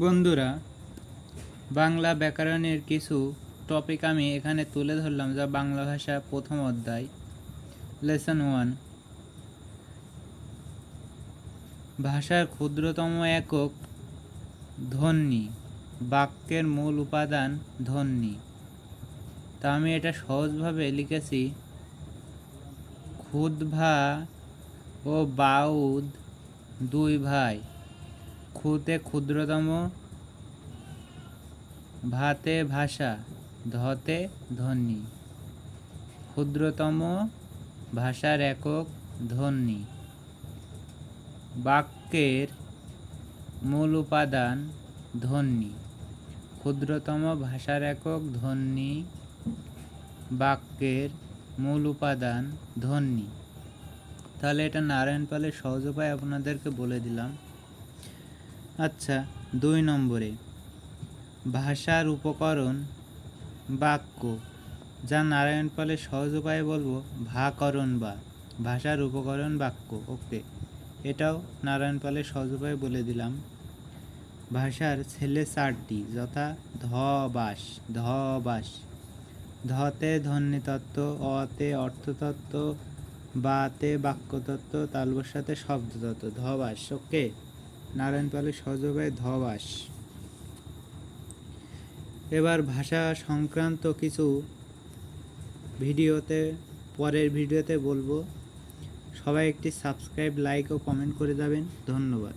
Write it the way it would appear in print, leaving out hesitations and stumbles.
বন্ধুরা, বাংলা ব্যাকরণের কিছু টপিক আমি এখানে তুলে ধরলাম, যা বাংলা ভাষা প্রথম অধ্যায় লেসন 1। ভাষার ক্ষুদ্রতম একক ধ্বনি, বাক্যের মূল উপাদান ধ্বনি। তা আমি এটা সহজভাবে লিখেছি, ক্ষুদ্ভা ও বাউদ দুই ভাই, ক্ষুতে ক্ষুদ্রতম, ভাতে ভাষা, ধতে ধ্বনি। ক্ষুদ্রতম ভাষার একক ধ্বনি, বাক্যের মূল উপাদান ধ্বনি। ক্ষুদ্রতম ভাষার একক ধ্বনি, বাক্যের মূল উপাদান ধ্বনি। তাহলে এটা নারায়ণ পালের সহজ উপায় আপনাদেরকে বলে দিলাম। আচ্ছা, 2 নম্বরে ভাষার উপকরণ বাক্য, যা নারায়ণ পালের সহজ উপায়ে বলবো ভাকরণ বা ভাষার উপকরণ বাক্য। ওকে, এটাও নারায়ণ পালের সহজ উপায়ে বলে দিলাম। ভাষার ছেলে 4টি, যথা ধ বাস, ধ বাস, ধতে ধ্বনিতত্ত্ব, অতে অর্থতত্ত্ব, বাতে বাক্যতত্ত্ব, তালবর সাথে শব্দতত্ত্ব, ধবাস। ওকে, নারায়ণ পালের সহজ উপায়ে ধবাস। এবার ভাষা সংক্রান্ত কিছু পরের ভিডিওতে বলবো। সবাই একটি সাবস্ক্রাইব, লাইক ও কমেন্ট করে যাবেন। ধন্যবাদ।